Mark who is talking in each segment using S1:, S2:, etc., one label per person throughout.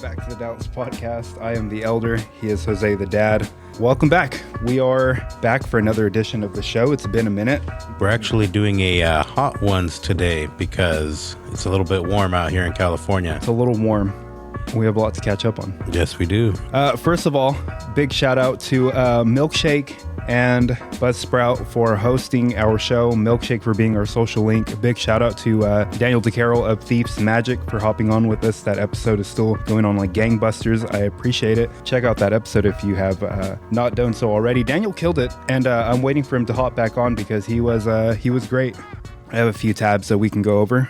S1: back to the Dadless podcast. I am the elder. He is Jose the dad. Welcome back. We are back for another edition of the show. It's been a minute.
S2: We're actually doing a hot ones today because it's a little bit warm out here in California.
S1: It's a little warm. We have a lot to catch up on.
S2: Yes, we do.
S1: First of all, big shout out to Milkshake and Buzzsprout for hosting our show, Milkshake for being our social link. A big shout out to Daniel DeCarroll of Thieves Magic for hopping on with us. That episode is still going on like gangbusters. I appreciate it. Check out that episode if you have not done so already. Daniel killed it, and I'm waiting for him to hop back on because he was great. I have a few tabs that we can go over.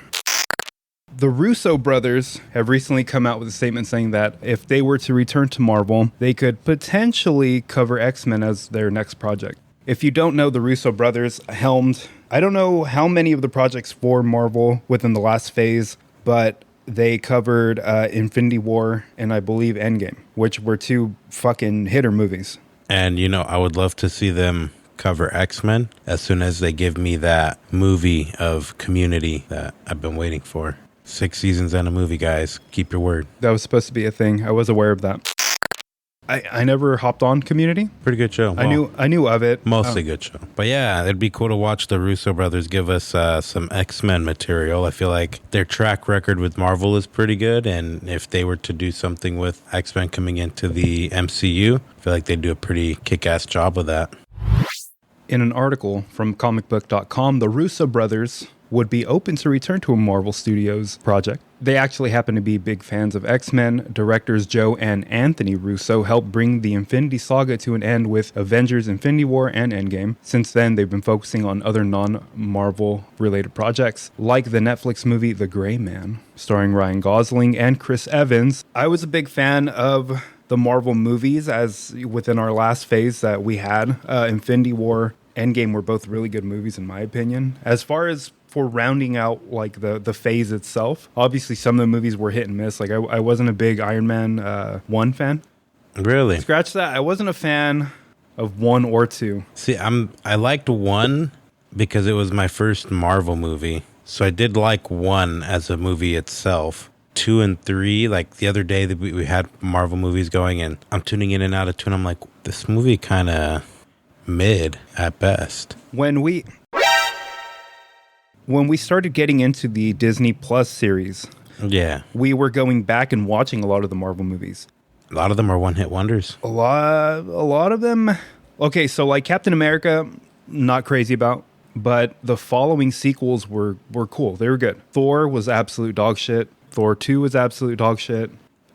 S1: The Russo brothers have recently come out with a statement saying that if they were to return to Marvel, they could potentially cover X-Men as their next project. If you don't know, the Russo brothers helmed, I don't know how many of the projects for Marvel within the last phase, but they covered Infinity War and I believe Endgame, which were two fucking hitter movies.
S2: And, I would love to see them cover X-Men as soon as they give me that movie of Community that I've been waiting for. 6 seasons and a movie, guys. Keep your word.
S1: That was supposed to be a thing. I was aware of that. I never hopped on Community.
S2: Pretty good show. Well,
S1: I knew of it.
S2: Mostly good show. But yeah, it'd be cool to watch the Russo brothers give us some X-Men material. I feel like their track record with Marvel is pretty good. And if they were to do something with X-Men coming into the MCU, I feel like they'd do a pretty kick-ass job with that.
S1: In an article from comicbook.com, the Russo brothers would be open to return to a Marvel Studios project. They actually happen to be big fans of X-Men. Directors Joe and Anthony Russo helped bring the Infinity Saga to an end with Avengers Infinity War and Endgame. Since then, they've been focusing on other non-Marvel related projects, like the Netflix movie The Gray Man, starring Ryan Gosling and Chris Evans. I was a big fan of the Marvel movies as within our last phase that we had. Infinity War, Endgame were both really good movies in my opinion. As far as for rounding out like the phase itself, obviously some of the movies were hit and miss. Like I wasn't a big Iron Man 1 fan.
S2: Really?
S1: Scratch that. I wasn't a fan of 1 or 2.
S2: See, I liked 1 because it was my first Marvel movie. So I did like 1 as a movie itself. 2 and 3, like the other day that we had Marvel movies going and I'm tuning in and out of 2 and I'm like, this movie kind of mid at best.
S1: When we started getting into the Disney Plus series,
S2: yeah,
S1: we were going back and watching a lot of the Marvel movies.
S2: A lot of them are one-hit wonders.
S1: A lot of them. Okay, so like Captain America, not crazy about, but the following sequels were cool. They were good. Thor was absolute dog shit. Thor 2 was absolute dog shit.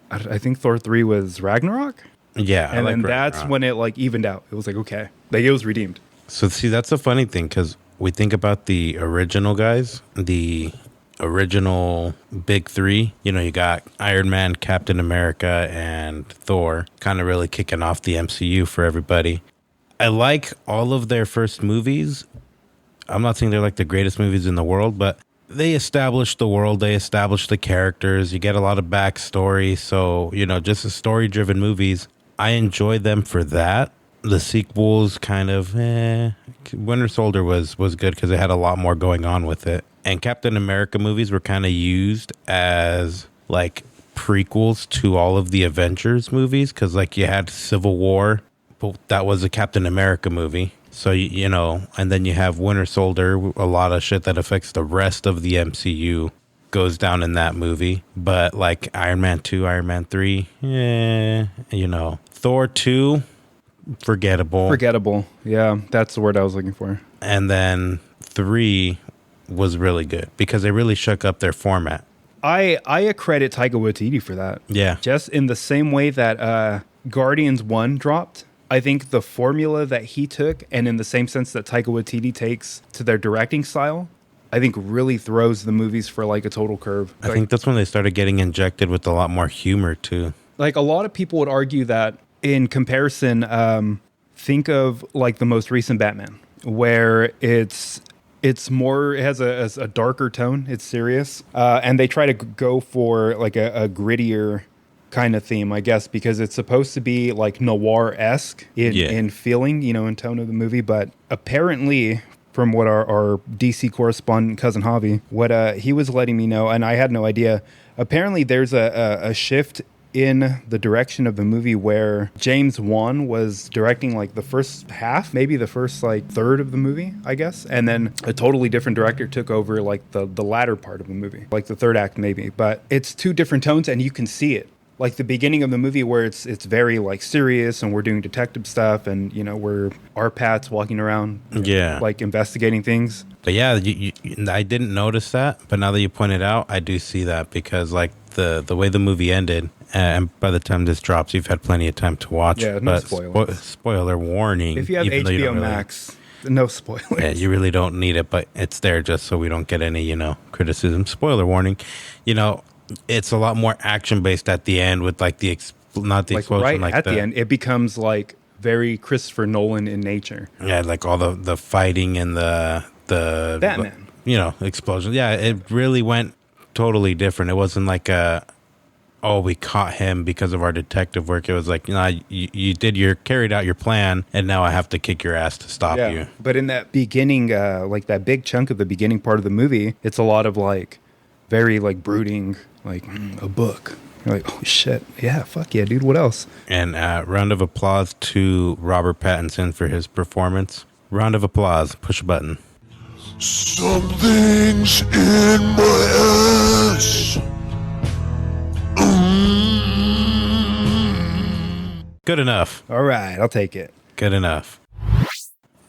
S1: I think Thor 3 was Ragnarok.
S2: Yeah,
S1: and then that's when it like evened out. It was like, okay, like it was redeemed.
S2: So see, that's a funny thing because we think about the original guys, the original big 3. You got Iron Man, Captain America, and Thor kind of really kicking off the MCU for everybody. I like all of their first movies. I'm not saying they're like the greatest movies in the world, but they established the world. They established the characters. You get a lot of backstory. So, just the story-driven movies. I enjoy them for that. The sequels kind of, Winter Soldier was good because it had a lot more going on with it. And Captain America movies were kind of used as like prequels to all of the Avengers movies because like you had Civil War, but that was a Captain America movie. So, and then you have Winter Soldier, a lot of shit that affects the rest of the MCU goes down in that movie. But like Iron Man 2, Iron Man 3, Thor 2,
S1: Forgettable. Yeah, that's the word I was looking for.
S2: And then 3 was really good because they really shook up their format.
S1: I accredit Taika Waititi for that.
S2: Yeah.
S1: Just in the same way that Guardians 1 dropped. I think the formula that he took, and in the same sense that Taika Waititi takes to their directing style, I think really throws the movies for like a total curve.
S2: I think that's when they started getting injected with a lot more humor too.
S1: Like a lot of people would argue that in comparison, think of like the most recent Batman, where it's more, it has a darker tone, it's serious, and they try to go for like a grittier kind of theme, I guess, because it's supposed to be like noir-esque in feeling, in tone of the movie. But apparently, from what our DC correspondent, Cousin Javi, what he was letting me know, and I had no idea, apparently there's a shift in the direction of the movie where James Wan was directing like the first half, maybe the first like third of the movie, I guess. And then a totally different director took over like the latter part of the movie, like the third act maybe. But it's two different tones and you can see it. Like the beginning of the movie where it's very like serious and we're doing detective stuff and, you know, we're Pat's walking around, like investigating things.
S2: But yeah, I didn't notice that. But now that you pointed out, I do see that because like the way the movie ended, and by the time this drops, you've had plenty of time to watch.
S1: Yeah, no spoilers.
S2: Spoiler warning.
S1: If you have HBO Max, no spoilers.
S2: Yeah, you really don't need it, but it's there just so we don't get any, you know, criticism. Spoiler warning. You know, it's a lot more action based at the end with like not the explosion,
S1: right
S2: like
S1: at the end, it becomes like very Christopher Nolan in nature.
S2: Yeah, like all the fighting and the
S1: Batman,
S2: you know, explosion. Yeah, it really went totally different. It wasn't like we caught him because of our detective work. It was like, you know, you carried out your plan, and now I have to kick your ass to stop you.
S1: But in that beginning, like that big chunk of the beginning part of the movie, it's a lot of like very like brooding, like a book. You're like, oh shit, yeah, fuck yeah, dude. What else?
S2: And round of applause to Robert Pattinson for his performance. Round of applause. Push a button.
S3: Something's in my ass.
S2: Good enough.
S1: All right, I'll take it.
S2: Good enough.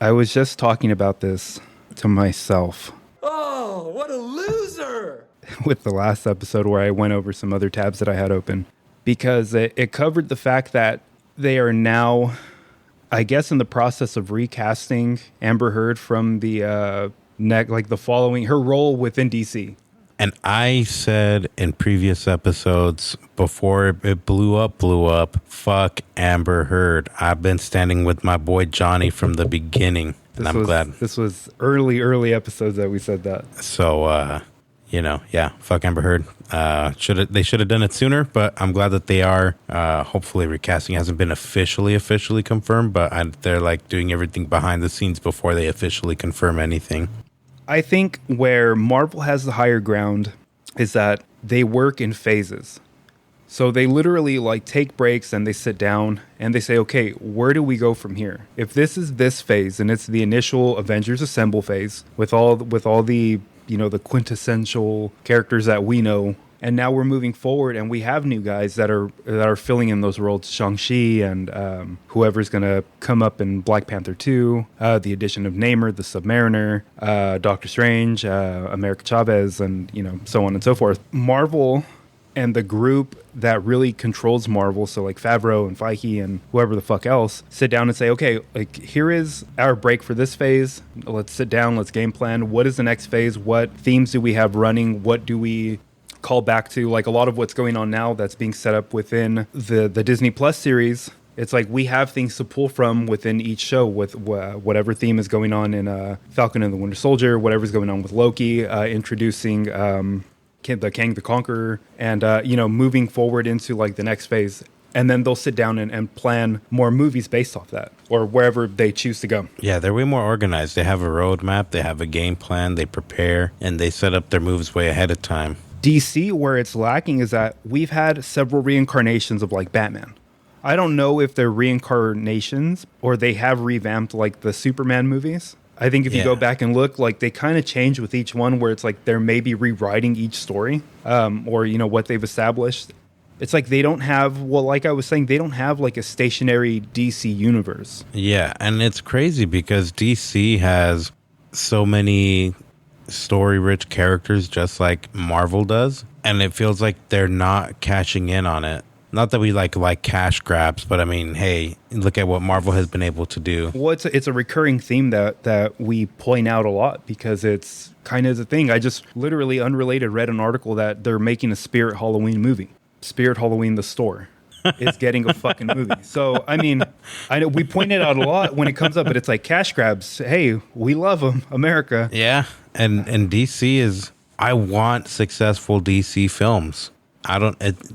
S1: I was just talking about this to myself.
S4: Oh, what a loser!
S1: With the last episode where I went over some other tabs that I had open. Because it covered the fact that they are now, I guess, in the process of recasting Amber Heard from the her role within DC.
S2: And I said in previous episodes, before it blew up, fuck Amber Heard. I've been standing with my boy Johnny from the beginning, and I'm glad.
S1: This was early episodes that we said that.
S2: So, you know, yeah, fuck Amber Heard. They should have done it sooner, but I'm glad that they are. Hopefully recasting hasn't been officially confirmed, but they're like doing everything behind the scenes before they officially confirm anything.
S1: I think where Marvel has the higher ground is that they work in phases. So they literally like take breaks and they sit down and they say, okay, where do we go from here? If this is this phase and it's the initial Avengers Assemble phase with all the, you know, the quintessential characters that we know, and now we're moving forward and we have new guys that are filling in those roles, Shang-Chi and whoever's going to come up in Black Panther 2, the addition of Namor, the Submariner, Doctor Strange, America Chavez, and, you know, so on and so forth. Marvel and the group that really controls Marvel, so like Favreau and Feige and whoever the fuck else, sit down and say, okay, like here is our break for this phase. Let's sit down, let's game plan. What is the next phase? What themes do we have running? What do we call back to? Like a lot of what's going on now that's being set up within the Disney Plus series. It's like we have things to pull from within each show with whatever theme is going on in Falcon and the Winter Soldier, whatever's going on with Loki, introducing the Kang the Conqueror, and you know, moving forward into like the next phase. And then they'll sit down and plan more movies based off that, or wherever they choose to go.
S2: Yeah, they're way more organized. They have a roadmap, they have a game plan, they prepare, and they set up their moves way ahead of time.
S1: DC, where it's lacking is that we've had several reincarnations of like Batman. I don't know if they're reincarnations or they have revamped like the Superman movies. I think if you go back and look, like they kind of change with each one, where it's like they're maybe rewriting each story, or, you know, what they've established. It's like they don't have, well, like I was saying, they don't have like a stationary DC universe.
S2: Yeah, and it's crazy because DC has so many story-rich characters just like Marvel does, and it feels like they're not cashing in on it. Not that we like cash grabs, but I mean, hey, look at what Marvel has been able to do.
S1: Well, it's a recurring theme that we point out a lot because it's kind of the thing. I just literally unrelated read an article that they're making a Spirit Halloween movie. Spirit Halloween the store is getting a fucking movie. So, I mean, I know we point it out a lot when it comes up, but it's like cash grabs. Hey, we love them, America.
S2: Yeah, and DC is, I want successful DC films.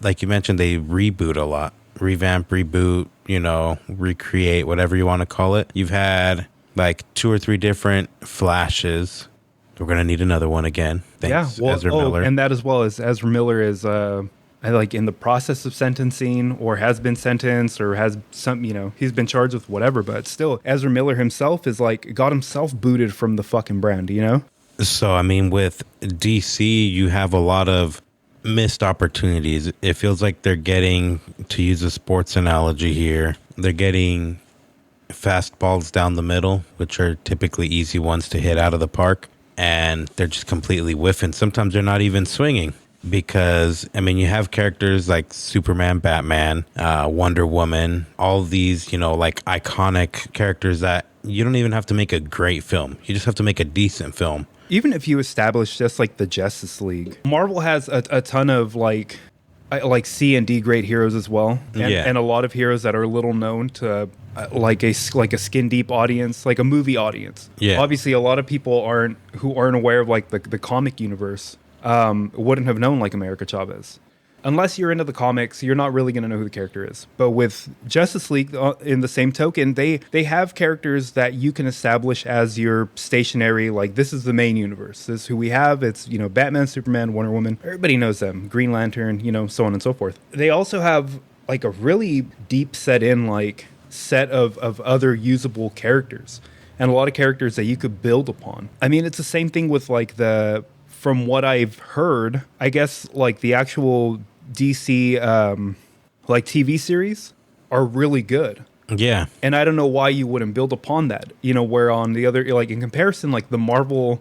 S2: Like you mentioned, they reboot a lot. Revamp, reboot, you know, recreate, whatever you want to call it. You've had like 2 or 3 different Flashes. We're going to need another one again. Thanks,
S1: yeah, well,
S2: Ezra Miller.
S1: And that as well as Ezra Miller is like in the process of sentencing or has been sentenced or has some, he's been charged with whatever, but still Ezra Miller himself is like got himself booted from the fucking brand,
S2: So, I mean, with DC, you have a lot of missed opportunities. It feels like they're getting, to use a sports analogy here, they're getting fastballs down the middle, which are typically easy ones to hit out of the park, and they're just completely whiffing. Sometimes they're not even swinging. Because, I mean, you have characters like Superman, Batman, Wonder Woman, all these, like iconic characters that you don't even have to make a great film. You just have to make a decent film.
S1: Even if you establish just like the Justice League, Marvel has a ton of like C and D grade heroes as well. And a lot of heroes that are little known to like a skin deep audience, like a movie audience.
S2: Yeah.
S1: Obviously, a lot of people who aren't aware of like the comic universe. Wouldn't have known like America Chavez. Unless you're into the comics, you're not really going to know who the character is. But with Justice League, in the same token, they have characters that you can establish as your stationary, like this is the main universe. This is who we have. It's, Batman, Superman, Wonder Woman. Everybody knows them. Green Lantern, so on and so forth. They also have like a really deep set of other usable characters. And a lot of characters that you could build upon. I mean, it's the same thing with like from what I've heard, I guess like the actual DC like TV series are really good.
S2: Yeah.
S1: And I don't know why you wouldn't build upon that. Where on the other, like in comparison, like the Marvel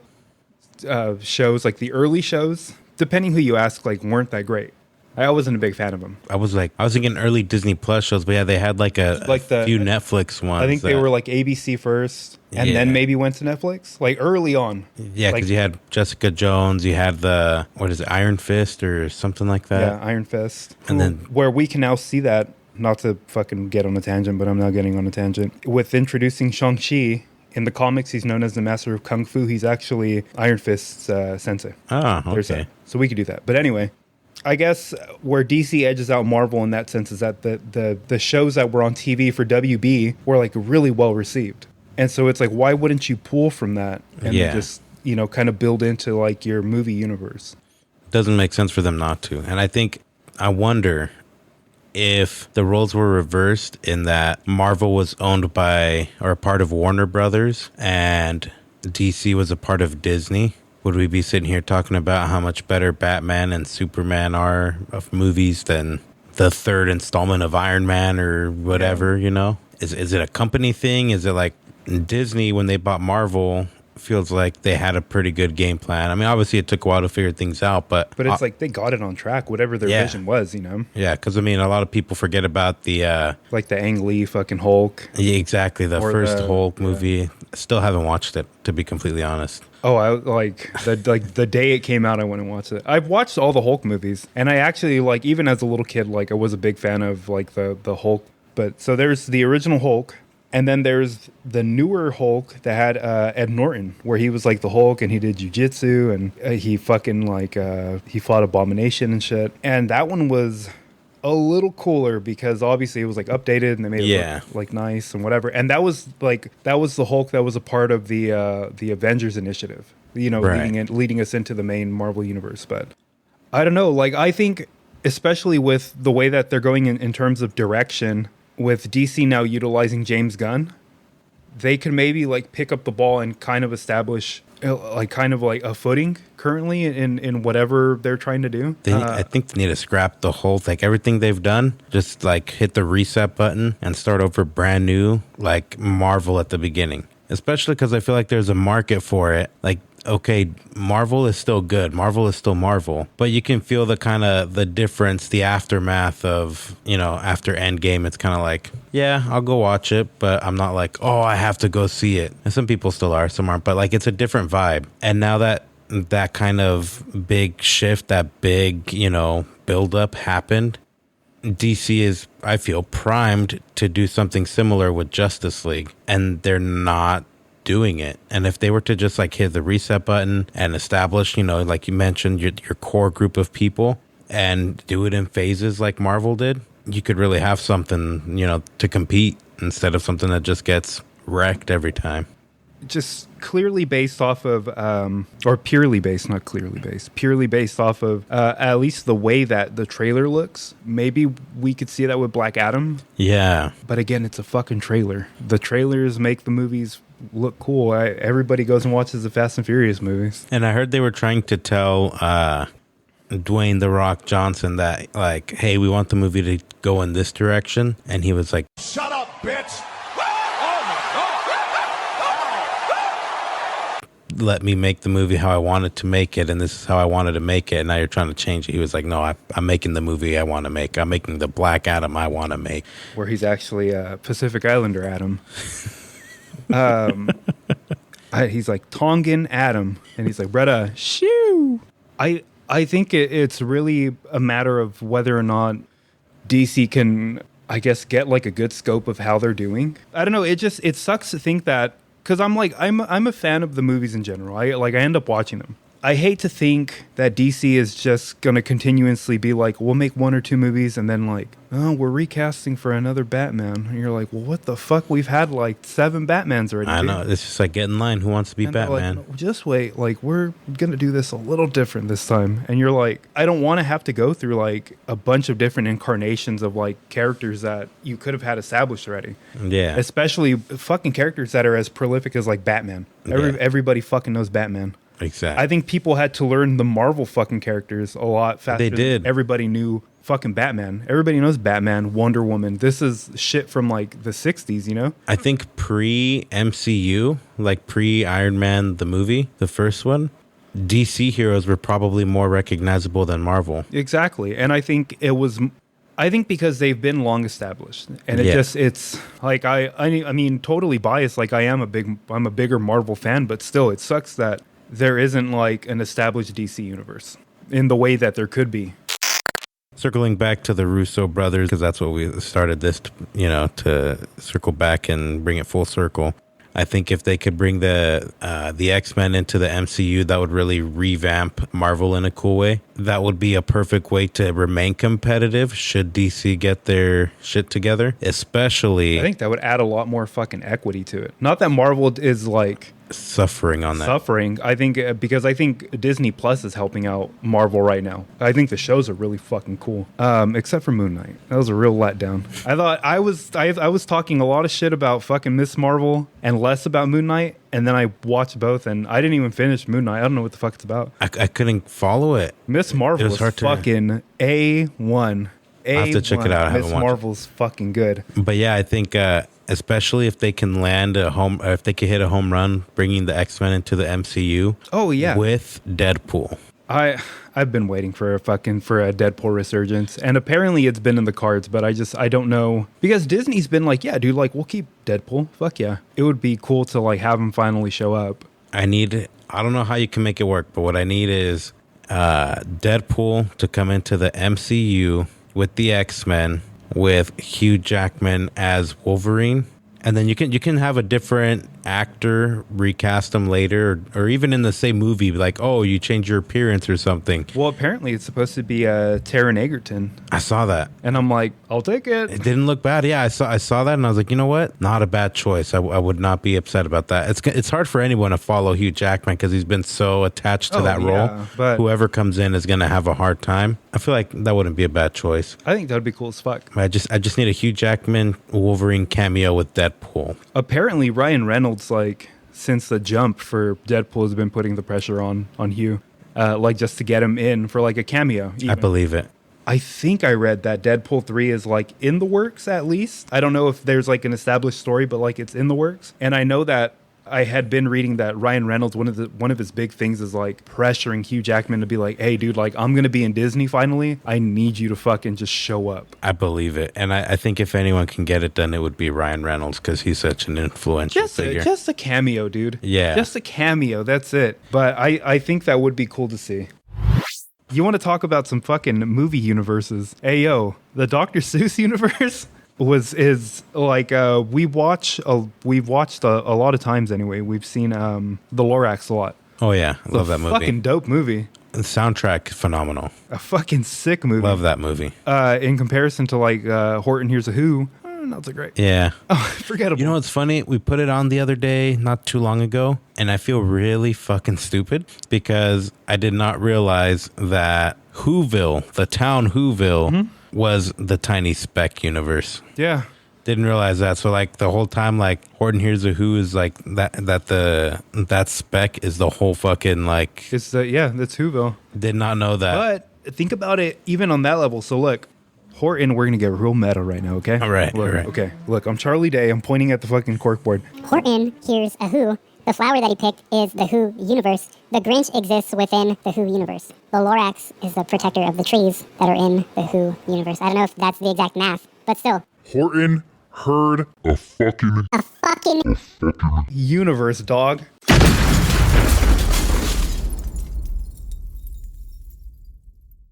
S1: shows, like the early shows, depending who you ask, like weren't that great. I wasn't a big fan of them.
S2: I was thinking early Disney Plus shows, but yeah, they had like a few Netflix ones.
S1: I think they were like ABC first, and then maybe went to Netflix, like early on.
S2: Yeah, because you had Jessica Jones, you had Iron Fist or something like that.
S1: Yeah, Iron Fist.
S2: And then
S1: where we can now see that, not to fucking get on a tangent, but I'm now getting on a tangent, with introducing Shang-Chi. In the comics, he's known as the Master of Kung Fu. He's actually Iron Fist's sensei.
S2: Oh, okay.
S1: So we could do that. But anyway, I guess where DC edges out Marvel in that sense is that the shows that were on TV for WB were like really well received. And so it's like, why wouldn't you pull from that and just, kind of build into like your movie universe?
S2: Doesn't make sense for them not to. And I wonder if the roles were reversed in that Marvel was owned by or a part of Warner Brothers and DC was a part of Disney. Would we be sitting here talking about how much better Batman and Superman are of movies than the third installment of Iron Man or whatever, Is it a company thing? Is it like Disney, when they bought Marvel, feels like they had a pretty good game plan? I mean, obviously it took a while to figure things out, but
S1: it's like they got it on track, whatever their vision was,
S2: Yeah, because I mean, a lot of people forget about the
S1: like the Ang Lee fucking Hulk.
S2: Yeah, exactly. The first Hulk movie. Still haven't watched it, to be completely honest.
S1: Oh, I like the day it came out, I went and watched it. I've watched all the Hulk movies, and I actually like, even as a little kid, like I was a big fan of like the Hulk. But so there's the original Hulk, and then there's the newer Hulk that had Ed Norton, where he was like the Hulk and he did jujitsu and he fucking like he fought Abomination and shit. And that one was a little cooler because obviously it was like updated and they made it look like nice and whatever. And that was the Hulk that was a part of the Avengers Initiative, right, leading us into the main Marvel universe. But I don't know, like I think especially with the way that they're going in terms of direction, with DC now utilizing James Gunn, they can maybe like pick up the ball and kind of establish like kind of like a footing currently in whatever they're trying to do.
S2: I think they need to scrap the whole thing. Everything they've done, just like hit the reset button and start over brand new, like Marvel at the beginning. Especially because I feel like there's a market for it. Like, okay, Marvel is still good. Marvel is still Marvel. But you can feel the kind of the difference, the aftermath of, after Endgame. It's kind of like, yeah, I'll go watch it. But I'm not like, oh, I have to go see it. And some people still are, some aren't. But like, it's a different vibe. And now that kind of big shift, that big, build up happened, DC is, I feel, primed to do something similar with Justice League, and they're not doing it. And if they were to just like hit the reset button and establish, like you mentioned, your core group of people and do it in phases like Marvel did, you could really have something, to compete instead of something that just gets wrecked every time.
S1: just clearly based off of, or purely based, not clearly based, purely based off of at least the way that the trailer looks. Maybe we could see that with Black Adam.
S2: Yeah.
S1: But again, it's a fucking trailer. The trailers make the movies look cool. Everybody goes and watches the Fast and Furious movies.
S2: And I heard they were trying to tell Dwayne "The Rock" Johnson that, like, hey, we want the movie to go in this direction. And he was like,
S3: Shut up, bitch!
S2: let me make the movie how I wanted to make it, and this is how I wanted to make it, and now you're trying to change it. He was like, no, I'm making the movie I want to make. I'm making the Black Adam I want to make.
S1: Where he's actually a Pacific Islander Adam. He's like Tongan Adam, and he's like, Bretta, shoo! I think it's really a matter of whether or not DC can, I guess, get like a good scope of how they're doing. I don't know. It sucks to think that, because I'm a fan of the movies in general. I end up watching them. I hate to think that DC is just going to continuously be like, we'll make 1 or 2 movies and then like, oh, we're recasting for another Batman. And you're like, well, what the fuck? We've had like 7 Batmans already.
S2: I know. It's just like, get in line. Who wants to be Batman?
S1: Like, no, just wait. Like, we're going to do this a little different this time. And you're like, I don't want to have to go through like a bunch of different incarnations of like characters that you could have had established already.
S2: Yeah.
S1: Especially fucking characters that are as prolific as like Batman. Everybody fucking knows Batman.
S2: Exactly.
S1: I think people had to learn the Marvel fucking characters a lot faster.
S2: They did.
S1: Than everybody knew fucking Batman. Everybody knows Batman, Wonder Woman. This is shit from like the 60s, you know?
S2: I think pre-MCU, like pre-Iron Man, the movie, the first one, DC heroes were probably more recognizable than Marvel.
S1: Exactly. And I think because they've been long established, and it's like, I mean, totally biased. Like I'm a bigger Marvel fan, but still it sucks that there isn't like an established DC universe in the way that there could be.
S2: Circling back to the Russo brothers, because that's what we started this, to circle back and bring it full circle. I think if they could bring the X-Men into the MCU, that would really revamp Marvel in a cool way. That would be a perfect way to remain competitive should DC get their shit together. Especially,
S1: I think that would add a lot more fucking equity to it. Not that Marvel is like
S2: suffering on that.
S1: I think because I think Disney Plus is helping out Marvel right now. I think the shows are really fucking cool. Except for Moon Knight. That was a real letdown. I thought I was talking a lot of shit about fucking Miss Marvel and less about Moon Knight, and then I watched both and I didn't even finish Moon Knight. I don't know what the fuck it's about.
S2: I couldn't follow it.
S1: Miss Marvel is fucking A1.
S2: I'll have to check it out.
S1: Miss Marvel's fucking good.
S2: But yeah, I think especially if they can land if they could hit a home run, bringing the X-Men into the MCU.
S1: Oh yeah,
S2: with Deadpool.
S1: I've been waiting for a Deadpool resurgence, and apparently it's been in the cards, but I don't know, because Disney's been like, yeah, dude, like we'll keep Deadpool. Fuck yeah, it would be cool to like have him finally show up. I
S2: don't know how you can make it work, but what I need is Deadpool to come into the MCU with the X-Men, with Hugh Jackman as Wolverine, and then you can have a different actor recast him later, or even in the same movie, like, oh, you change your appearance or something.
S1: Well, apparently it's supposed to be Taron Egerton.
S2: I saw that,
S1: and I'm like, I'll take it.
S2: It didn't look bad. Yeah, I saw that, and I was like, you know what? Not a bad choice. I would not be upset about that. It's hard for anyone to follow Hugh Jackman because he's been so attached to that role. But whoever comes in is going to have a hard time. I feel like that wouldn't be a bad choice.
S1: I think that'd be cool as fuck.
S2: I just need a Hugh Jackman Wolverine cameo with Deadpool.
S1: Apparently, Ryan Reynolds, like, since the jump for Deadpool, has been putting the pressure on Hugh, like, just to get him in for like a cameo. Even.
S2: I believe it.
S1: I think I read that Deadpool 3 is like in the works, at least. I don't know if there's like an established story, but like it's in the works. And I know that I had been reading that Ryan Reynolds, one of his big things is like pressuring Hugh Jackman to be like, hey dude, like I'm going to be in Disney finally. I need you to fucking just show up.
S2: I believe it. And I think if anyone can get it done, it would be Ryan Reynolds, because he's such an influential figure.
S1: Just a cameo, dude.
S2: Yeah.
S1: Just a cameo. That's it. But I think that would be cool to see. You want to talk about some fucking movie universes? Hey, yo, the Dr. Seuss universe is like we've watched a lot of times anyway. We've seen The Lorax a lot.
S2: Oh yeah, I love that movie.
S1: Fucking dope movie.
S2: The soundtrack is phenomenal.
S1: A fucking sick movie.
S2: Love that movie.
S1: In comparison to like Horton Hears a Who, not so great.
S2: Yeah.
S1: Oh, forgettable.
S2: You know what's funny? We put it on the other day, not too long ago, and I feel really fucking stupid because I did not realize that Whoville, the town Whoville, was the Tiny Speck universe.
S1: Yeah.
S2: Didn't realize that. So like the whole time, like Horton Hears a Who is like that Speck is the whole fucking like.
S1: It's that's Whoville.
S2: Did not know that.
S1: But think about it, even on that level. So look, Horton, we're gonna get real meta right now, okay?
S2: All right,
S1: Look,
S2: all right.
S1: Okay, look, I'm Charlie Day. I'm pointing at the fucking corkboard.
S5: Horton hears a Who. The flower that he picked is the Who universe. The Grinch exists within the Who universe. The Lorax is the protector of the trees that are in the Who universe. I don't know if that's the exact math, but still.
S3: Horton heard a fucking
S1: Universe, dog.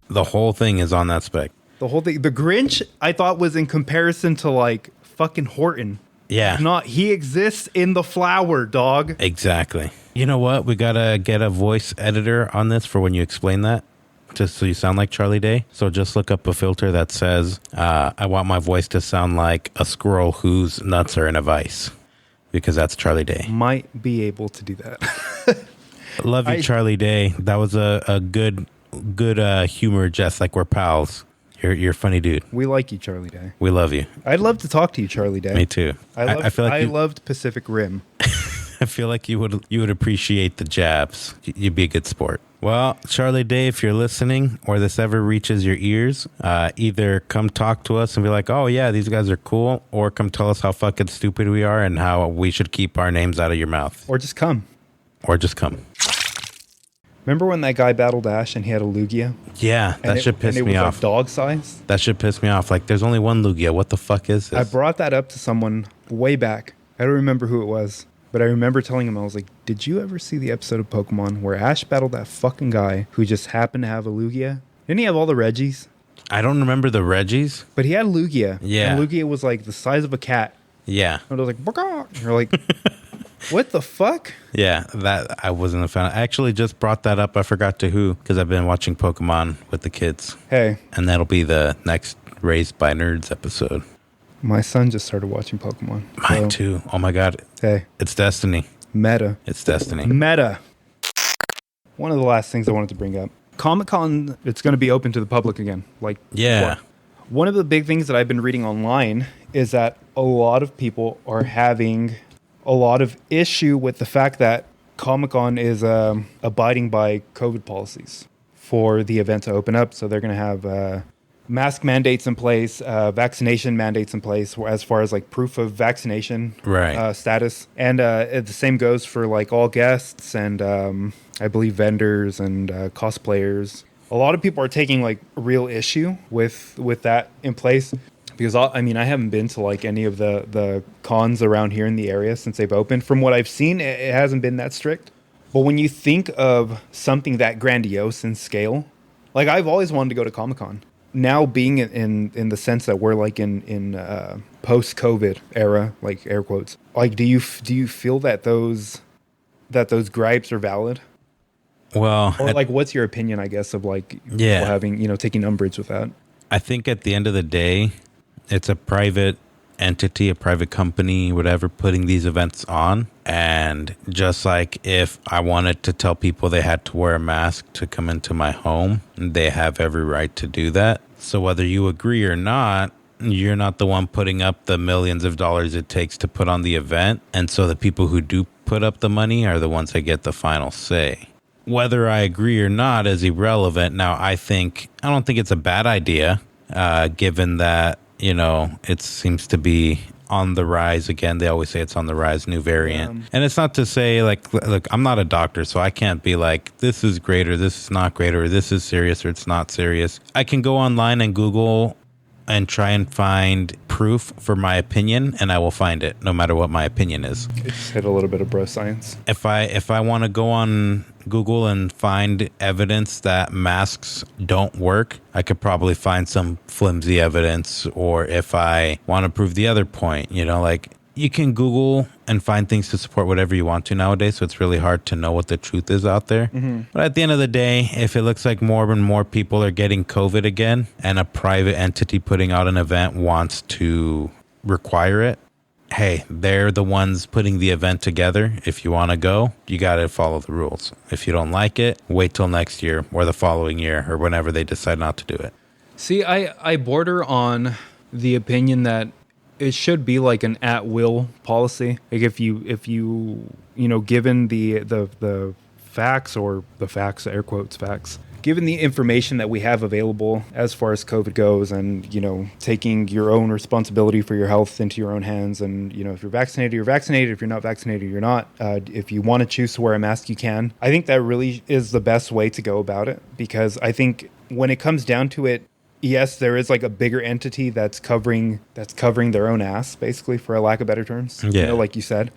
S2: The whole thing is on that spec.
S1: The whole thing. The Grinch, I thought, was in comparison to like fucking Horton.
S2: Yeah.
S1: He exists in the flower, dog.
S2: Exactly. You know what? We gotta get a voice editor on this for when you explain that, just so you sound like Charlie Day. So just look up a filter that says, I want my voice to sound like a squirrel whose nuts are in a vice, because that's Charlie Day.
S1: Might be able to do that.
S2: Love you, Charlie Day. That was a good humor, just like we're pals. You're a funny dude.
S1: We like you, Charlie Day.
S2: We love you.
S1: I'd love to talk to you, Charlie Day.
S2: Me too.
S1: I
S2: feel like
S1: I loved Pacific Rim.
S2: I feel like you would appreciate the jabs. You'd be a good sport. Well, Charlie Day, if you're listening or this ever reaches your ears, either come talk to us and be like, oh yeah, these guys are cool, or come tell us how fucking stupid we are and how we should keep our names out of your mouth.
S1: Or just come. Remember when that guy battled Ash and he had a Lugia?
S2: Yeah, that should piss me off.
S1: Like dog size?
S2: That should piss me off. Like, there's only one Lugia. What the fuck is this?
S1: I brought that up to someone way back. I don't remember who it was, but I remember telling him, I was like, did you ever see the episode of Pokemon where Ash battled that fucking guy who just happened to have a Lugia? Didn't he have all the Reggies?
S2: I don't remember the Reggies.
S1: But he had Lugia.
S2: Yeah.
S1: And Lugia was like the size of a cat.
S2: Yeah.
S1: And I was like, "Baka!" You're like, what the fuck?
S2: Yeah, that I wasn't a fan. I actually just brought that up. I forgot to who, because I've been watching Pokemon with the kids.
S1: Hey.
S2: And that'll be the next Raised by Nerds episode.
S1: My son just started watching Pokemon.
S2: Mine too. Oh my God.
S1: Hey.
S2: It's destiny.
S1: Meta.
S2: It's destiny.
S1: Meta. One of the last things I wanted to bring up. Comic-Con, it's going to be open to the public again. Like,
S2: Yeah.
S1: before. One of the big things that I've been reading online is that a lot of people are having a lot of issue with the fact that Comic-Con is abiding by COVID policies for the event to open up. So they're going to have mask mandates in place, vaccination mandates in place as far as like proof of vaccination status. And the same goes for like all guests and I believe vendors and cosplayers. A lot of people are taking like real issue with that in place. Because, I mean, I haven't been to, like, any of the cons around here in the area since they've opened. From what I've seen, it hasn't been that strict. But when you think of something that grandiose in scale, like, I've always wanted to go to Comic-Con. Now being in the sense that we're, like, in post-COVID era, like, air quotes, like, do you feel that those gripes are valid?
S2: Well...
S1: Or, like, what's your opinion, I guess, of, like, people having, taking umbrage with that?
S2: I think at the end of the day... It's a private entity, a private company, whatever, putting these events on. And just like if I wanted to tell people they had to wear a mask to come into my home, they have every right to do that. So whether you agree or not, you're not the one putting up the millions of dollars it takes to put on the event. And so the people who do put up the money are the ones that get the final say. Whether I agree or not is irrelevant. Now, I don't think it's a bad idea, given that, it seems to be on the rise again. They always say it's on the rise, new variant. And it's not to say, like, look, I'm not a doctor, so I can't be like, this is great or this is not great or this is serious or it's not serious. I can go online and Google and try and find proof for my opinion, and I will find it, no matter what my opinion is.
S1: It just hit a little bit of bro science.
S2: If I want to go on Google and find evidence that masks don't work, I could probably find some flimsy evidence. Or if I want to prove the other point, like you can Google and find things to support whatever you want to nowadays. So it's really hard to know what the truth is out there. Mm-hmm. But at the end of the day, if it looks like more and more people are getting COVID again and a private entity putting out an event wants to require it, hey, they're the ones putting the event together. If you want to go, you got to follow the rules. If you don't like it, wait till next year or the following year or whenever they decide not to do it.
S1: See, I border on the opinion that it should be like an at-will policy. Like if you given the facts, or the facts, air quotes facts, given the information that we have available as far as COVID goes, and, taking your own responsibility for your health into your own hands, and, if you're vaccinated, you're vaccinated. If you're not vaccinated, you're not. If you want to choose to wear a mask, you can. I think that really is the best way to go about it, because I think when it comes down to it, yes, there is like a bigger entity that's covering their own ass, basically, for a lack of better terms.
S2: Yeah.
S1: Like you said.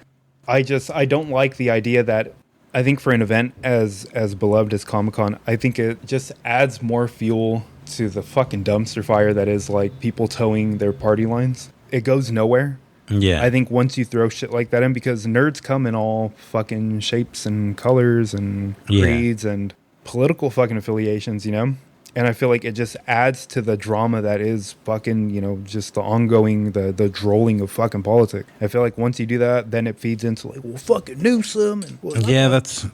S1: I don't like the idea that, I think for an event as beloved as Comic-Con, I think it just adds more fuel to the fucking dumpster fire that is like people towing their party lines. It goes nowhere.
S2: Yeah.
S1: I think once you throw shit like that in, because nerds come in all fucking shapes and colors and creeds and political fucking affiliations, And I feel like it just adds to the drama that is fucking, just the ongoing, the drolling of fucking politics. I feel like once you do that, then it feeds into like, well, fucking Newsom. And, well,
S2: that's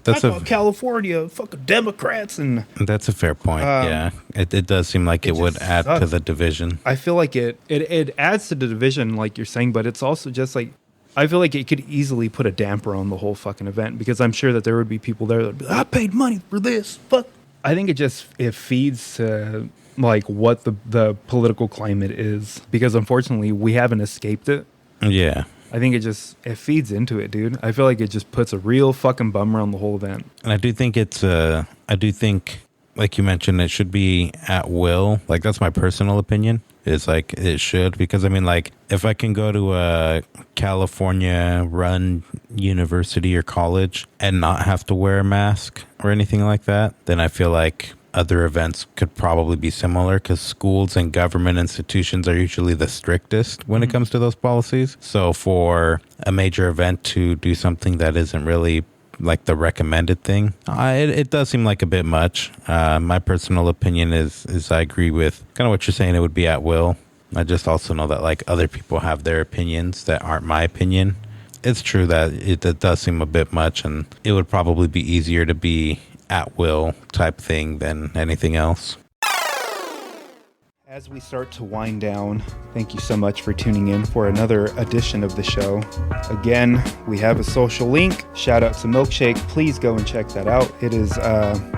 S1: California, fucking Democrats. And
S2: that's a fair point. Yeah. It does seem like it would add to the division.
S1: I feel like it adds to the division, like you're saying, but it's also just like, I feel like it could easily put a damper on the whole fucking event, because I'm sure that there would be people there that would be like, I paid money for this. Fuck. I think it feeds to like what the political climate is, because unfortunately we haven't escaped it.
S2: Yeah.
S1: I think it feeds into it, dude. I feel like it just puts a real fucking bummer on the whole event.
S2: And I do think like you mentioned, it should be at will. Like, that's my personal opinion. Is like it should, because I mean, like, if I can go to a California run university or college and not have to wear a mask or anything like that, then I feel like other events could probably be similar, because schools and government institutions are usually the strictest when it comes to those policies. So for a major event to do something that isn't really like the recommended thing, it does seem like a bit much. My personal opinion is I agree with kind of what you're saying. It would be at will. I just also know that like other people have their opinions that aren't my opinion. It's true that it does seem a bit much, and it would probably be easier to be at will type thing than anything else.
S1: As we start to wind down, thank you so much for tuning in for another edition of the show. Again, we have a social link. Shout out to Milkshake. Please go and check that out. It is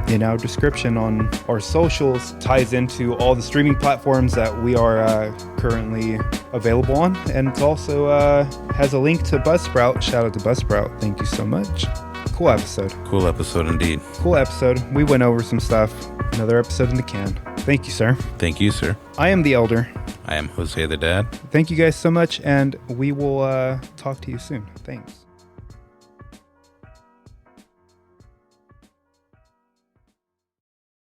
S1: in our description on our socials. Ties into all the streaming platforms that we are currently available on. And it also has a link to Buzzsprout. Shout out to Buzzsprout. Thank you so much. Cool episode.
S2: Cool episode indeed.
S1: Cool episode. We went over some stuff. Another episode in the can. Thank you, sir.
S2: Thank you, sir.
S1: I am the Elder.
S2: I am Jose the Dad.
S1: Thank you guys so much, and we will talk to you soon. Thanks.